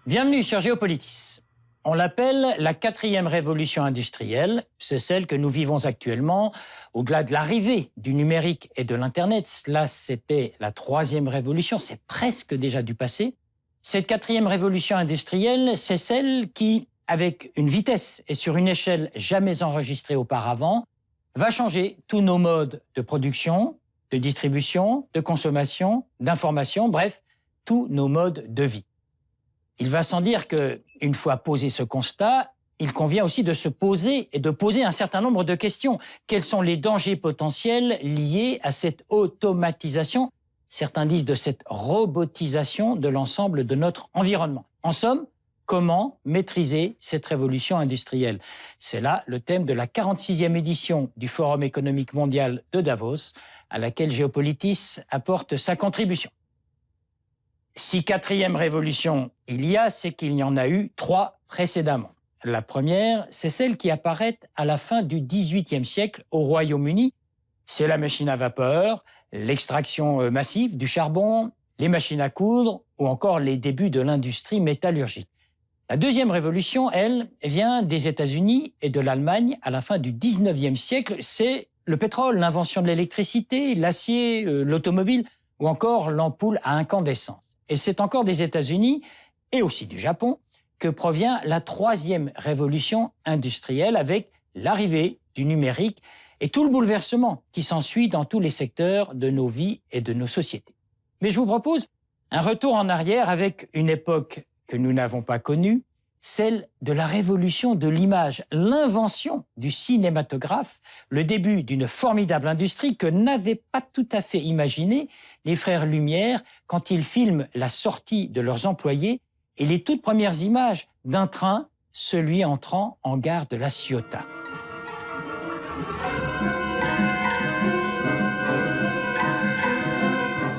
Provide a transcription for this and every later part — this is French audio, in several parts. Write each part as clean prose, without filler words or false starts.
Bienvenue sur Géopolitis. On l'appelle la 4e révolution industrielle. C'est celle que nous vivons actuellement. Au-delà de l'arrivée du numérique et de l'Internet, cela c'était la 3e révolution, c'est presque déjà du passé. Cette 4e révolution industrielle, c'est celle qui, avec une vitesse et sur une échelle jamais enregistrée auparavant, va changer tous nos modes de production, de distribution, de consommation, d'information, bref, tous nos modes de vie. Il va sans dire qu'une fois posé ce constat, il convient aussi de se poser et de poser un certain nombre de questions. Quels sont les dangers potentiels liés à cette automatisation, certains disent de cette robotisation de l'ensemble de notre environnement? En somme, comment maîtriser cette révolution industrielle? C'est là le thème de la 46e édition du Forum économique mondial de Davos, à laquelle Géopolitis apporte sa contribution. Si 4e révolution il y a, c'est qu'il y en a eu 3 précédemment. La première, c'est celle qui apparaît à la fin du XVIIIe siècle au Royaume-Uni. C'est la machine à vapeur, l'extraction massive du charbon, les machines à coudre ou encore les débuts de l'industrie métallurgique. La 2e révolution, elle, vient des États-Unis et de l'Allemagne à la fin du XIXe siècle. C'est le pétrole, l'invention de l'électricité, l'acier, l'automobile ou encore l'ampoule à incandescence. Et c'est encore des États-Unis et aussi du Japon que provient la 3e révolution industrielle avec l'arrivée du numérique et tout le bouleversement qui s'ensuit dans tous les secteurs de nos vies et de nos sociétés. Mais je vous propose un retour en arrière avec une époque que nous n'avons pas connue, celle de la révolution de l'image, l'invention du cinématographe, le début d'une formidable industrie que n'avaient pas tout à fait imaginé les frères Lumière quand ils filment la sortie de leurs employés et les toutes premières images d'un train, celui entrant en gare de La Ciotat.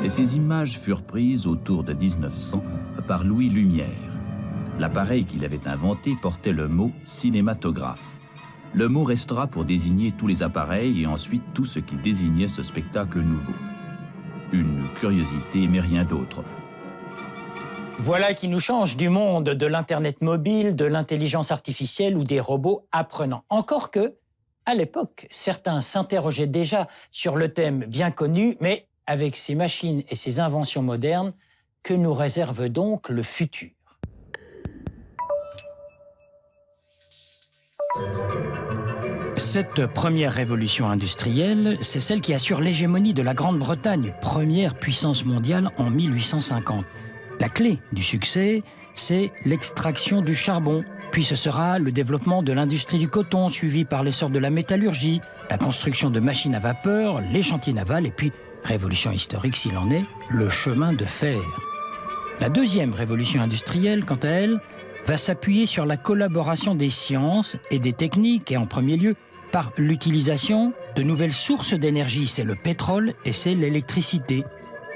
Et ces images furent prises autour de 1900 par Louis Lumière. L'appareil qu'il avait inventé portait le mot « cinématographe ». Le mot restera pour désigner tous les appareils et ensuite tout ce qui désignait ce spectacle nouveau. Une curiosité, mais rien d'autre. Voilà qui nous change du monde de l'Internet mobile, de l'intelligence artificielle ou des robots apprenants. Encore que, à l'époque, certains s'interrogeaient déjà sur le thème bien connu, mais avec ces machines et ces inventions modernes, que nous réserve donc le futur? Cette première révolution industrielle, c'est celle qui assure l'hégémonie de la Grande-Bretagne, première puissance mondiale en 1850. La clé du succès, c'est l'extraction du charbon, puis ce sera le développement de l'industrie du coton, suivi par l'essor de la métallurgie, la construction de machines à vapeur, les chantiers navals, et puis, révolution historique s'il en est, le chemin de fer. La 2e révolution industrielle, quant à elle, va s'appuyer sur la collaboration des sciences et des techniques, et en premier lieu, par l'utilisation de nouvelles sources d'énergie. C'est le pétrole et c'est l'électricité.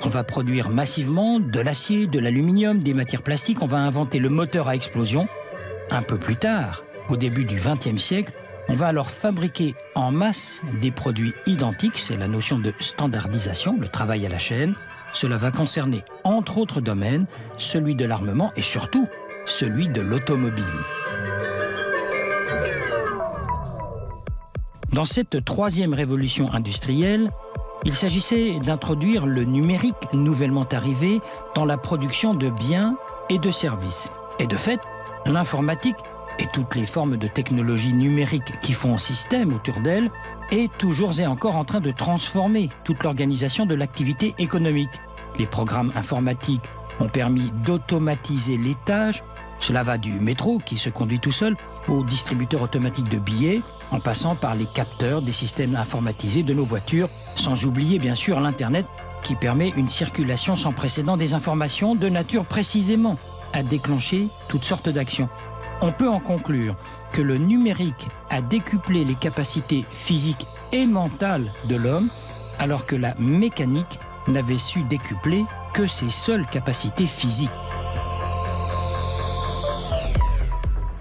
On va produire massivement de l'acier, de l'aluminium, des matières plastiques. On va inventer le moteur à explosion. Un peu plus tard, au début du XXe siècle, on va alors fabriquer en masse des produits identiques. C'est la notion de standardisation, le travail à la chaîne. Cela va concerner, entre autres domaines, celui de l'armement et surtout celui de l'automobile. Dans cette 3e révolution industrielle, il s'agissait d'introduire le numérique nouvellement arrivé dans la production de biens et de services. Et de fait, l'informatique et toutes les formes de technologie numérique qui font système autour d'elle est toujours et encore en train de transformer toute l'organisation de l'activité économique. Les programmes informatiques ont permis d'automatiser les tâches. Cela va du métro, qui se conduit tout seul, aux distributeurs automatiques de billets, en passant par les capteurs des systèmes informatisés de nos voitures, sans oublier bien sûr l'Internet, qui permet une circulation sans précédent des informations de nature précisément à déclencher toutes sortes d'actions. On peut en conclure que le numérique a décuplé les capacités physiques et mentales de l'homme, alors que la mécanique n'avait su décupler que ses seules capacités physiques.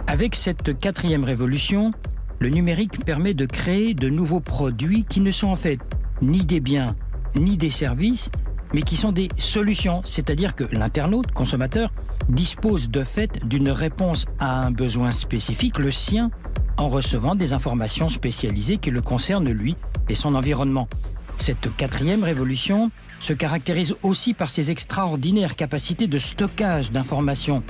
Avec cette 4e révolution, le numérique permet de créer de nouveaux produits qui ne sont en fait ni des biens ni des services, mais qui sont des solutions, c'est-à-dire que l'internaute, consommateur, dispose de fait d'une réponse à un besoin spécifique, le sien, en recevant des informations spécialisées qui le concernent lui et son environnement. Cette quatrième révolution se caractérise aussi par ses extraordinaires capacités de stockage d'informations.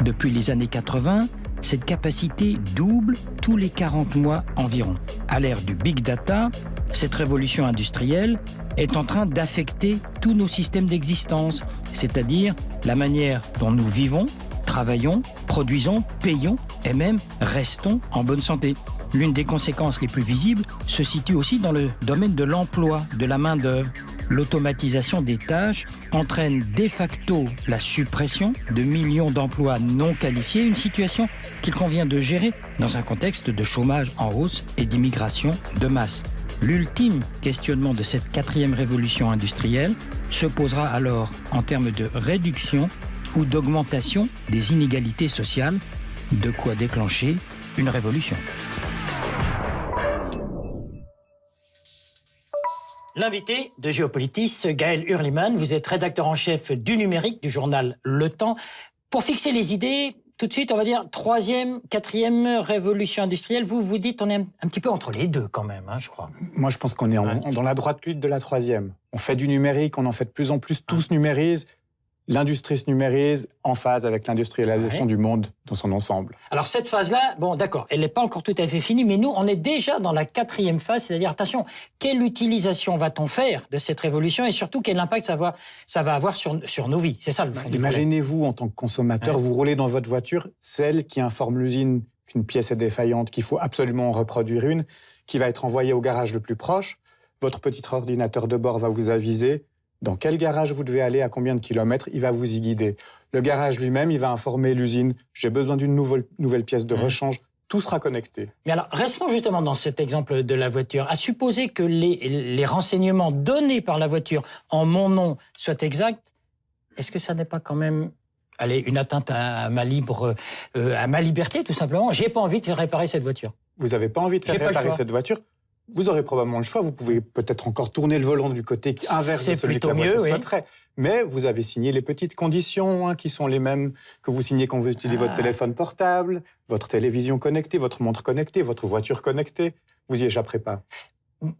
Depuis les années 80, cette capacité double tous les 40 mois environ. À l'ère du big data, cette révolution industrielle est en train d'affecter tous nos systèmes d'existence, c'est-à-dire la manière dont nous vivons, travaillons, produisons, payons et même restons en bonne santé. L'une des conséquences les plus visibles se situe aussi dans le domaine de l'emploi, de la main-d'œuvre. L'automatisation des tâches entraîne de facto la suppression de millions d'emplois non qualifiés, une situation qu'il convient de gérer dans un contexte de chômage en hausse et d'immigration de masse. L'ultime questionnement de cette quatrième révolution industrielle se posera alors en termes de réduction ou d'augmentation des inégalités sociales, de quoi déclencher une révolution. L'invité de Géopolitis, Gaël Hurlimann, vous êtes rédacteur en chef du numérique du journal Le Temps. Pour fixer les idées, tout de suite, on va dire troisième, quatrième révolution industrielle. Vous dites on est un petit peu entre les deux quand même, je crois. Moi, je pense qu'on est dans la droite lutte de la troisième. On fait du numérique, on en fait de plus en plus, tout se numérise. L'industrie se numérise en phase avec l'industrialisation du monde dans son ensemble. Alors cette phase-là, bon d'accord, elle n'est pas encore tout à fait finie, mais nous, on est déjà dans la quatrième phase, c'est-à-dire, attention, quelle utilisation va-t-on faire de cette révolution et surtout quel impact ça va avoir sur nos vies. C'est ça le fond du problème. Imaginez-vous, en tant que consommateur, vous roulez dans votre voiture, celle qui informe l'usine qu'une pièce est défaillante, qu'il faut absolument en reproduire une, qui va être envoyée au garage le plus proche. Votre petit ordinateur de bord va vous aviser dans quel garage vous devez aller, à combien de kilomètres, il va vous y guider. Le garage lui-même, il va informer l'usine, j'ai besoin d'une nouvelle pièce de rechange, tout sera connecté. Mais alors, restons justement dans cet exemple de la voiture. À supposer que les renseignements donnés par la voiture en mon nom soient exacts, est-ce que ça n'est pas quand même une atteinte à ma liberté, tout simplement? J'ai pas envie de faire réparer cette voiture. Vous n'avez pas envie de faire réparer cette voiture? Vous aurez probablement le choix, vous pouvez peut-être encore tourner le volant du côté inverse de celui que la voiture souhaiterait. Mais vous avez signé les petites conditions qui sont les mêmes que vous signez quand vous utilisez votre téléphone portable, votre télévision connectée, votre montre connectée, votre voiture connectée. Vous n'y échapperez pas.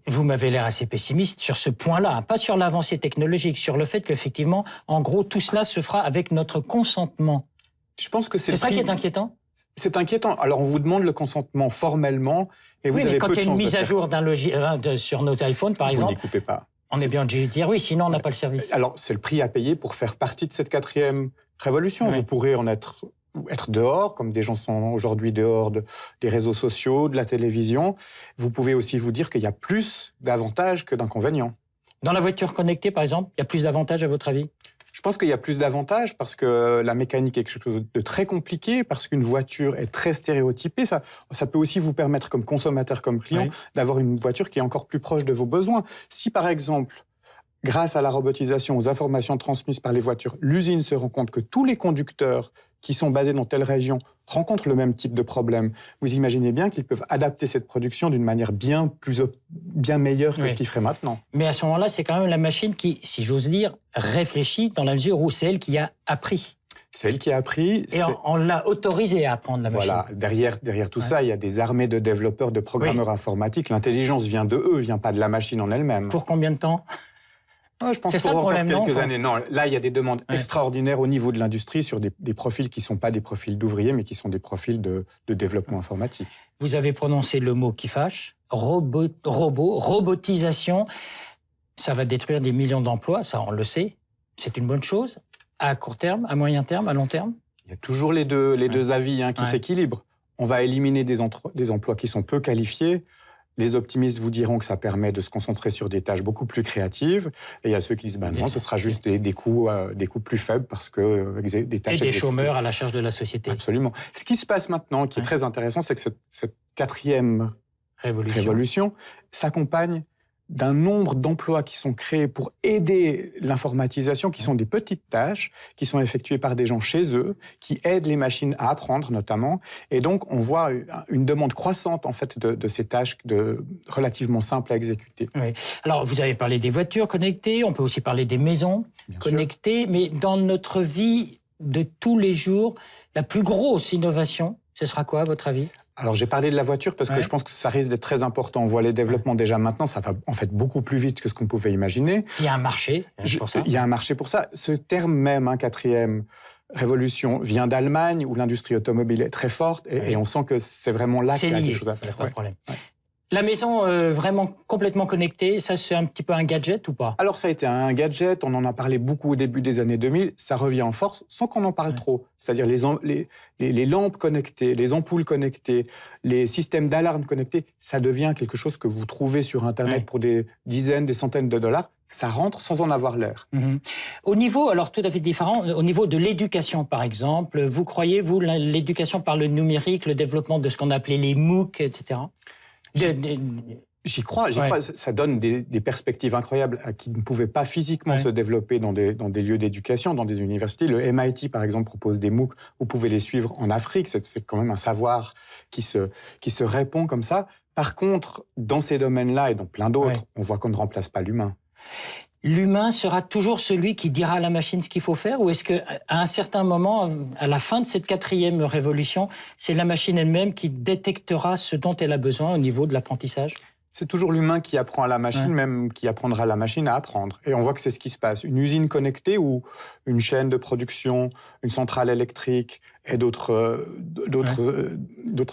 Vous m'avez l'air assez pessimiste sur ce point-là, pas sur l'avancée technologique, sur le fait qu'effectivement, en gros, tout cela se fera avec notre consentement. Je pense que c'est ça qui est inquiétant. C'est inquiétant. Alors, on vous demande le consentement formellement, et vous avez peu de chance de faire. Quand il y a une mise à jour d'un logiciel sur notre iPhone, par exemple, vous n'y coupez pas. On est bien obligé de dire oui, sinon on n'a pas le service. Alors, c'est le prix à payer pour faire partie de cette quatrième révolution. Vous pourrez en être dehors, comme des gens sont aujourd'hui dehors des réseaux sociaux, de la télévision. Vous pouvez aussi vous dire qu'il y a plus d'avantages que d'inconvénients. Dans la voiture connectée, par exemple, il y a plus d'avantages à votre avis? Je pense qu'il y a plus d'avantages parce que la mécanique est quelque chose de très compliqué, parce qu'une voiture est très stéréotypée. Ça peut aussi vous permettre, comme consommateur, comme client, d'avoir une voiture qui est encore plus proche de vos besoins. Si, par exemple, grâce à la robotisation, aux informations transmises par les voitures, l'usine se rend compte que tous les conducteurs qui sont basés dans telle région rencontrent le même type de problème, vous imaginez bien qu'ils peuvent adapter cette production d'une manière bien meilleure que ce qu'ils feraient maintenant. Mais à ce moment-là, c'est quand même la machine qui, si j'ose dire, réfléchit dans la mesure où c'est elle qui a appris. C'est elle qui a appris. Et on l'a autorisé à apprendre la machine. Voilà, derrière tout ça, il y a des armées de développeurs, de programmeurs informatiques. L'intelligence vient de eux, vient pas de la machine en elle-même. Pour combien de temps? Je pense pour encore quelques années. Non, là, il y a des demandes extraordinaires au niveau de l'industrie sur des profils qui ne sont pas des profils d'ouvriers, mais qui sont des profils de développement informatique. Vous avez prononcé le mot qui fâche, robotisation. Ça va détruire des millions d'emplois, ça on le sait. C'est une bonne chose. À court terme, à moyen terme, à long terme? Il y a toujours les deux avis qui s'équilibrent. On va éliminer des emplois qui sont peu qualifiés. Les optimistes vous diront que ça permet de se concentrer sur des tâches beaucoup plus créatives. Et il y a ceux qui disent non, ce sera juste des coûts plus faibles parce que des tâches... Et des chômeurs à la charge de la société. Absolument. Ce qui se passe maintenant, qui est très intéressant, c'est que cette quatrième révolution s'accompagne d'un nombre d'emplois qui sont créés pour aider l'informatisation, qui sont des petites tâches, qui sont effectuées par des gens chez eux, qui aident les machines à apprendre notamment. Et donc, on voit une demande croissante en fait de ces tâches relativement simples à exécuter. Oui. Alors, vous avez parlé des voitures connectées, on peut aussi parler des maisons connectées, mais dans notre vie de tous les jours, la plus grosse innovation, ce sera quoi à votre avis ? Alors, j'ai parlé de la voiture parce que je pense que ça risque d'être très important. On voit les développements déjà maintenant, ça va en fait beaucoup plus vite que ce qu'on pouvait imaginer. Il y a un marché pour ça. Il y a un marché pour ça. Ce terme même, quatrième révolution, vient d'Allemagne où l'industrie automobile est très forte et on sent que c'est vraiment là qu'il y a quelque chose à faire. Pas de problème. Ouais. La maison vraiment complètement connectée, ça c'est un petit peu un gadget ou pas ? Alors ça a été un gadget, on en a parlé beaucoup au début des années 2000, ça revient en force sans qu'on en parle trop. C'est-à-dire les lampes connectées, les ampoules connectées, les systèmes d'alarme connectés, ça devient quelque chose que vous trouvez sur Internet pour des dizaines, des centaines de dollars. Ça rentre sans en avoir l'air. Au niveau, alors tout à fait différent, au niveau de l'éducation par exemple, vous croyez, vous, l'éducation par le numérique, le développement de ce qu'on appelait les MOOC, etc. J'y crois. Ça donne des perspectives incroyables à qui ne pouvaient pas physiquement se développer dans des lieux d'éducation, dans des universités. Le MIT, par exemple, propose des MOOC. Vous pouvez les suivre en Afrique. C'est quand même un savoir qui se répand comme ça. Par contre, dans ces domaines-là et dans plein d'autres, on voit qu'on ne remplace pas l'humain. L'humain sera toujours celui qui dira à la machine ce qu'il faut faire, ou est-ce qu'à un certain moment, à la fin de cette quatrième révolution, c'est la machine elle-même qui détectera ce dont elle a besoin au niveau de l'apprentissage ? C'est toujours l'humain qui apprend à la machine, même qui apprendra à la machine à apprendre. Et on voit que c'est ce qui se passe. Une usine connectée ou une chaîne de production, une centrale électrique et d'autres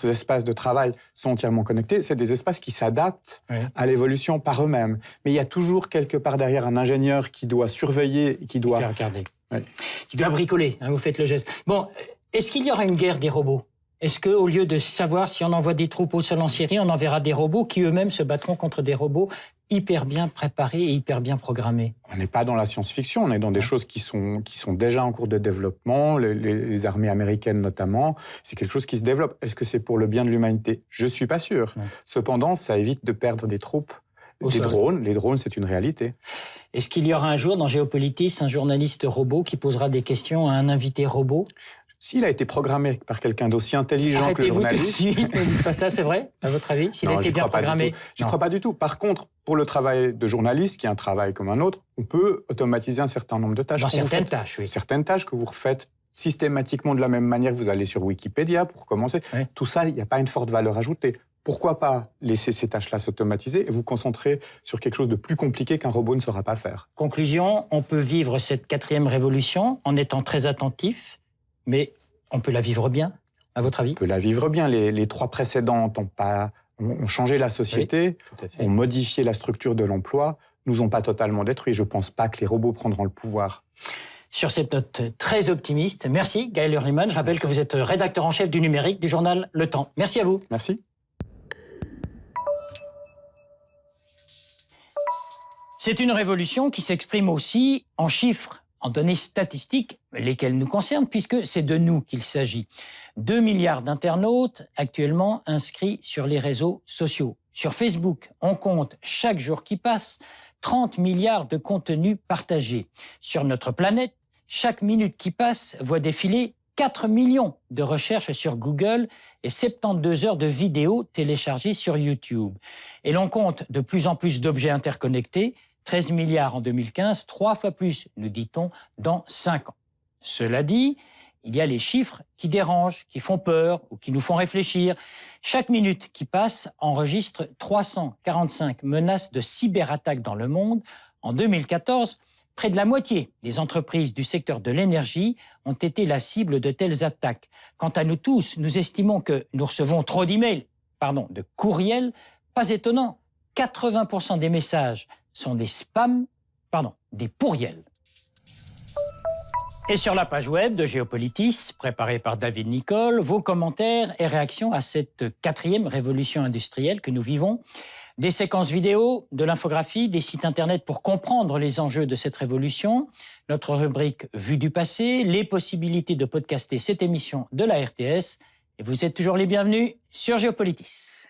espaces de travail sont entièrement connectés. C'est des espaces qui s'adaptent à l'évolution par eux-mêmes. Mais il y a toujours quelque part derrière un ingénieur qui doit surveiller, qui doit... Faire regarder. Qui doit bricoler, vous faites le geste. Bon, est-ce qu'il y aura une guerre des robots ? Est-ce qu'au lieu de savoir si on envoie des troupes au sol en Syrie, on enverra des robots qui eux-mêmes se battront contre des robots hyper bien préparés et hyper bien programmés ? On n'est pas dans la science-fiction, on est dans des choses qui sont déjà en cours de développement, les armées américaines notamment. C'est quelque chose qui se développe. Est-ce que c'est pour le bien de l'humanité ? Je ne suis pas sûr. Cependant, ça évite de perdre des troupes. Les drones, c'est une réalité. Est-ce qu'il y aura un jour dans Géopolitis un journaliste robot qui posera des questions à un invité robot ? S'il a été programmé par quelqu'un d'aussi intelligent que le journaliste... Arrêtez-vous tout de suite, ne dites pas ça, c'est vrai, à votre avis ? S'il a été bien programmé ? J'y crois pas du tout. Par contre, pour le travail de journaliste, qui est un travail comme un autre, on peut automatiser un certain nombre de tâches. Dans certaines tâches, oui. Certaines tâches que vous refaites systématiquement de la même manière que vous allez sur Wikipédia pour commencer. Tout ça, il n'y a pas une forte valeur ajoutée. Pourquoi pas laisser ces tâches-là s'automatiser et vous concentrer sur quelque chose de plus compliqué qu'un robot ne saura pas faire ? Conclusion, on peut vivre cette quatrième révolution en étant très attentif, mais on peut la vivre bien, à votre avis ? On peut la vivre bien. Les trois précédentes ont changé la société, ont modifié la structure de l'emploi, nous ont pas totalement détruits. Je pense pas que les robots prendront le pouvoir. Sur cette note très optimiste, merci Gaël Hurlimann. Je rappelle que vous êtes rédacteur en chef du numérique du journal Le Temps. Merci à vous. Merci. C'est une révolution qui s'exprime aussi en chiffres, en données statistiques, lesquelles nous concernent, puisque c'est de nous qu'il s'agit. 2 milliards d'internautes actuellement inscrits sur les réseaux sociaux. Sur Facebook, on compte chaque jour qui passe 30 milliards de contenus partagés. Sur notre planète, chaque minute qui passe voit défiler 4 millions de recherches sur Google et 72 heures de vidéos téléchargées sur YouTube. Et l'on compte de plus en plus d'objets interconnectés, 13 milliards en 2015, 3 fois plus, nous dit-on, dans 5 ans. Cela dit, il y a les chiffres qui dérangent, qui font peur ou qui nous font réfléchir. Chaque minute qui passe enregistre 345 menaces de cyberattaques dans le monde. En 2014, près de la moitié des entreprises du secteur de l'énergie ont été la cible de telles attaques. Quant à nous tous, nous estimons que nous recevons trop de courriels. Pas étonnant, 80% des messages sont des pourriels. Et sur la page web de Géopolitis, préparée par David Nicole, vos commentaires et réactions à cette quatrième révolution industrielle que nous vivons. Des séquences vidéo, de l'infographie, des sites internet pour comprendre les enjeux de cette révolution, notre rubrique Vue du passé, les possibilités de podcaster cette émission de la RTS. Et vous êtes toujours les bienvenus sur Géopolitis.